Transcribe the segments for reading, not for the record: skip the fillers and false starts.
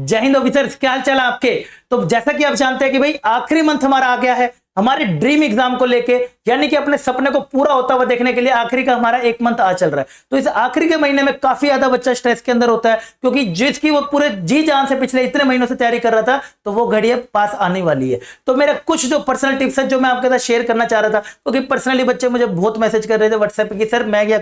जय हिंद ऑफिसर्स, क्या हाल चाल है आपके। तो जैसा कि आप जानते हैं कि भाई आखिरी मंथ हमारा आ गया है हमारे ड्रीम एग्जाम को लेके, यानी कि अपने सपने को पूरा होता हुआ देखने के लिए आखिरी का हमारा एक मंथ आ चल रहा है। तो इस आखिरी के महीने में काफी ज्यादा बच्चा स्ट्रेस के अंदर होता है, क्योंकि जिसकी वो पूरे जी जान से पिछले इतने महीनों से तैयारी कर रहा था, तो वो घड़ी अब पास आने वाली है। तो मेरा कुछ जो पर्सनल टिप्स है जो मैं आपके साथ शेयर करना चाह रहा था, क्योंकि पर्सनली बच्चे मुझे बहुत मैसेज कर रहे थे व्हाट्सएप पे कि सर मैं क्या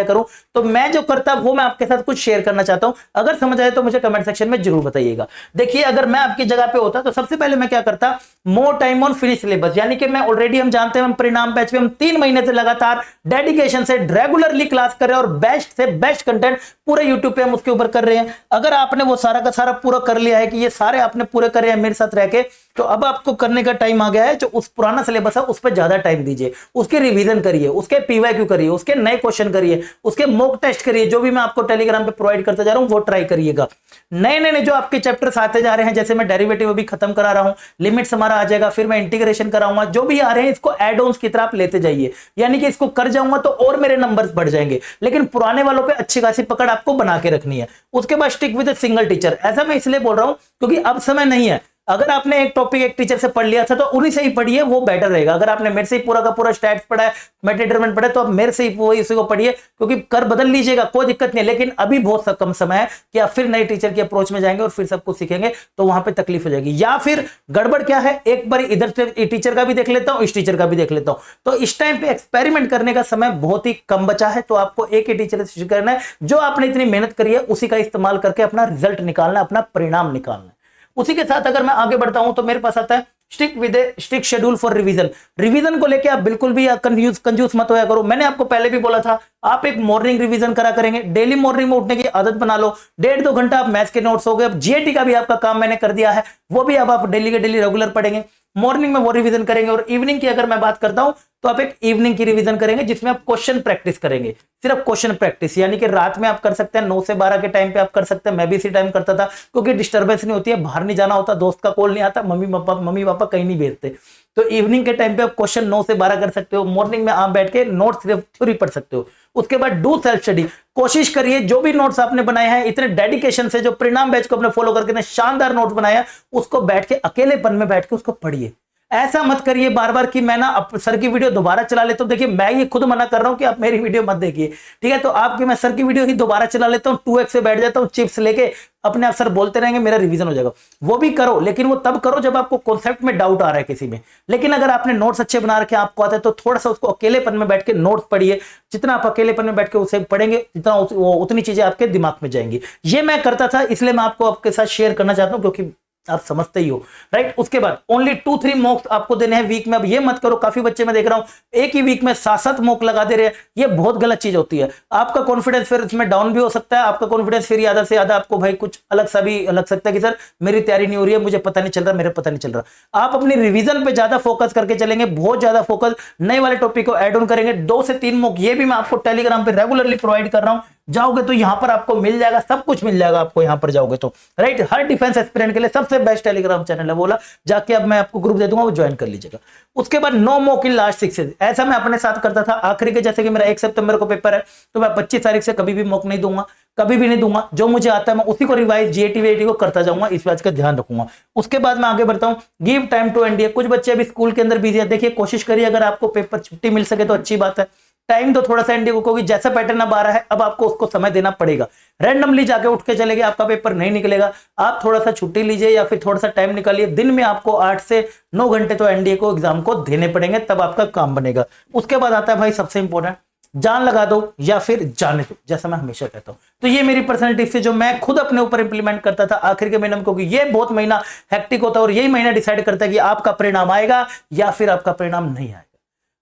करूं। तो मैं जो करता वो मैं आपके साथ कुछ शेयर करना चाहता हूं। अगर समझ आए तो मुझे कमेंट सेक्शन में जरूर बताइएगा। देखिए, अगर मैं आपकी जगह पे होता तो सबसे पहले मैं क्या करता, more time on finish syllabus, यानी कि मैं ऑलरेडी हम जानते हैं हम परिणाम बैच में हम 3 महीने से लगातार डेडिकेशन से रेगुलरली क्लास कर रहे हैं और बेस्ट से बेस्ट कंटेंट पूरे यूट्यूब पे हम उसके ऊपर कर रहे हैं। अगर आपने वो सारा का सारा पूरा कर लिया है कि ये सारे आपने पूरे करे हैं मेरे साथ रह के, तो अब आपको करने का टाइम आ गया है जो उस पुराना सिलेबस है उस पर ज्यादा टाइम दीजिए, उसके रिवीजन करिए, उसके पीवाईक्यू करिए, उसके नए क्वेश्चन करिए, उसके मॉक टेस्ट करिए, जो भी मैं आपको टेलीग्राम पे प्रोवाइड करता जा रहा हूं वो ट्राई करिएगा। नए नए जो आपके चैप्टर्स आते जा रहे हैं, जैसे मैं डेरिवेटिव अभी खत्म करा रहा हूं, लिमिट्स हमारा आ जाएगा, फिर मैं इंटीग्रेशन कराऊंगा, जो भी आ रहे हैं इसको एड ऑन्स की तरह आप लेते जाइए, यानी कि इसको कर जाऊंगा तो और मेरे नंबर्स बढ़ जाएंगे। लेकिन पुराने वालों पे अच्छी खासी पकड़ आपको बना के रखनी है। उसके बाद stick with a single teacher. ऐसा मैं इसलिए बोल रहा हूं क्योंकि अब समय नहीं है। अगर आपने एक टॉपिक एक टीचर से पढ़ लिया था तो उन्हीं से ही पढ़िए, वो बेटर रहेगा। अगर आपने मेरे से ही पूरा का पूरा स्टैट्स पढ़ा है, मेटाडेटरमिनेंट पढ़ा है, तो आप मेरे से ही वो इसी को पढ़िए, क्योंकि कर बदल लीजिएगा कोई दिक्कत नहीं है। लेकिन अभी बहुत कम समय है कि आप फिर नए टीचर की अप्रोच में जाएंगे और फिर सब कुछ सीखेंगे, तो वहां पे तकलीफ हो जाएगी। या फिर गड़बड़ क्या है, एक बार इधर से टीचर का भी देख लेता हूं, इस टीचर का भी देख लेता हूं। तो इस टाइम पे एक्सपेरिमेंट करने का समय बहुत ही कम बचा है, तो आपको एक ही टीचर से करना है, जो आपने इतनी मेहनत करी है उसी का इस्तेमाल करके अपना रिजल्ट निकालना, अपना परिणाम निकालना है। उसी के साथ अगर मैं आगे बढ़ता हूं तो मेरे पास आता है stick with A strict schedule for revision. Revision को लेके आप बिल्कुल भी कंफ्यूज मत होया करो। मैंने आपको पहले भी बोला था, आप एक मॉर्निंग रिवीजन करा करेंगे, डेली मॉर्निंग में उठने की आदत बना लो। 1.5-2 घंटा आप मैथ्स के नोट्स हो गए। अब जीएटी का भी आपका काम मैंने कर दिया है, वो भी अब आप डेली के डेली रेगुलर पढ़ेंगे। मॉर्निंग में वो रिवीजन करेंगे। और इवनिंग की अगर मैं बात करता हूं तो आप एक इवनिंग की रिवीजन करेंगे जिसमें आप क्वेश्चन प्रैक्टिस करेंगे, सिर्फ क्वेश्चन प्रैक्टिस, यानी कि रात में आप कर सकते हैं 9 से 12 के टाइम पे आप कर सकते हैं। मैं भी इसी टाइम करता था, क्योंकि डिस्टर्बेंस नहीं होती है, बाहर नहीं जाना होता, दोस्त का कॉल नहीं आता, मम्मी पापा कहीं नहीं भेजते। तो इवनिंग के टाइम पे आप क्वेश्चन 9 से 12 कर सकते हो। मॉर्निंग में आप बैठ के नोट्स सिर्फ थ्योरी पढ़ सकते हो। उसके बाद डू सेल्फ स्टडी। कोशिश करिए जो भी नोट्स आपने बनाए हैं इतने डेडिकेशन से, जो परिणाम बैच को अपने फॉलो करके इतने शानदार नोट्स बनाया, उसको बैठ के अकेलेपन में बैठ के उसको पढ़िए। ऐसा मत करिए बार बार कि मैं ना सर की वीडियो दोबारा चला लेता हूं। देखिए, मैं ये खुद मना कर रहा हूं कि आप मेरी वीडियो मत देखिए, ठीक है। तो आपकी मैं सर की वीडियो ही दोबारा चला लेता हूं, 2x से बैठ जाता हूं, चिप्स लेके अपने आप सर बोलते रहेंगे, मेरा रिवीजन हो जाएगा। वो भी करो, लेकिन वो तब करो जब आपको कॉन्सेप्ट में डाउट आ रहा है किसी में। लेकिन अगर आपने नोट्स अच्छे बना रखे, आपको आता है, तो थोड़ा सा उसको अकेलेपन में बैठ के नोट्स पढ़िए। जितना आप अकेलेपन में बैठ के उसे पढ़ेंगे, जितना उतनी चीजें आपके दिमाग में जाएंगी। ये मैं करता था, इसलिए मैं आपको आपके साथ शेयर करना चाहता हूं, क्योंकि आप समझते ही हो, राइट। उसके बाद ओनली 2-3 मॉक्स आपको देने हैं वीक में। अब ये मत करो, काफी बच्चे मैं देख रहा हूं एक ही वीक में 7-7 मॉक लगा दे रहे हैं। ये बहुत गलत चीज होती है। आपका कॉन्फिडेंस फिर इसमें डाउन भी हो सकता है। आपका कॉन्फिडेंस फिर ज्यादा से ज्यादा आपको भाई कुछ अलग सा भी लग सकता है कि सर मेरी तैयारी नहीं हो रही है, मुझे पता नहीं चल रहा, मेरे पता नहीं चल रहा। आप अपनी रिवीजन पे ज्यादा फोकस करके चलेंगे, बहुत ज्यादा फोकस, नए वाले टॉपिक को एड ऑन करेंगे। 2 से 3 मॉक ये भी मैं आपको टेलीग्राम पे रेगुलरली प्रोवाइड कर रहा हूं। जाओगे तो यहां पर आपको मिल जाएगा, सब कुछ मिल जाएगा आपको यहां पर जाओगे तो, राइट। हर डिफेंस एस्पिरेंट के लिए सबसे बेस्ट टेलीग्राम चैनल है, बोला जाके अब मैं आपको ग्रुप दे दूंगा, वो ज्वाइन कर लीजिएगा। उसके बाद no mock in last 6 days. ऐसा मैं अपने साथ करता था आखिरी के, जैसे कि मेरा 1 सितंबर को पेपर है, तो मैं 25 तारीख से कभी भी मॉक नहीं दूंगा, कभी भी नहीं दूंगा। जो मुझे आता है मैं उसी को रिवाइज जीएटी को करता जाऊंगा, इस बात का ध्यान रखूंगा। उसके बाद मैं आगे बढ़ता हूं, गिव टाइम टू एनडीए। कुछ बच्चे अभी स्कूल के अंदर बिजी है, देखिए कोशिश करिए अगर आपको पेपर छुट्टी मिल सके तो अच्छी बात है। टाइम दो थोड़ा सा एनडीए को, क्योंकि जैसा पैटर्न अब आ रहा है अब आपको उसको समय देना पड़ेगा। रैंडमली जाके उठ के चलेगा, आपका पेपर नहीं निकलेगा। आप थोड़ा सा छुट्टी लीजिए या फिर थोड़ा सा टाइम निकालिए। दिन में आपको 8 से 9 घंटे तो एनडीए को एग्जाम को देने पड़ेंगे, तब आपका काम बनेगा। उसके बाद आता है भाई सबसे इंपॉर्टेंट, जान लगा दो या फिर जाने दो, जैसा मैं हमेशा कहता हूं। तो ये मेरी पर्सनल टिप्स है जो मैं खुद अपने ऊपर इंप्लीमेंट करता था आखिर के महीने में, क्योंकि ये बहुत महीना हेक्टिक होता है और यही महीना डिसाइड करता है कि आपका परिणाम आएगा या फिर आपका परिणाम नहीं आएगा,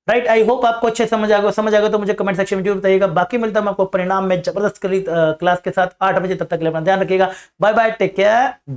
राइट। आई होप आपको अच्छे समझ आ गया तो मुझे कमेंट सेक्शन में जरूर बताइएगा। बाकी मिलता है मैं आपको परिणाम में जबरदस्त क्लास के साथ 8 बजे। तब तक के लिए अपना ध्यान रखिएगा। Bye bye, take care.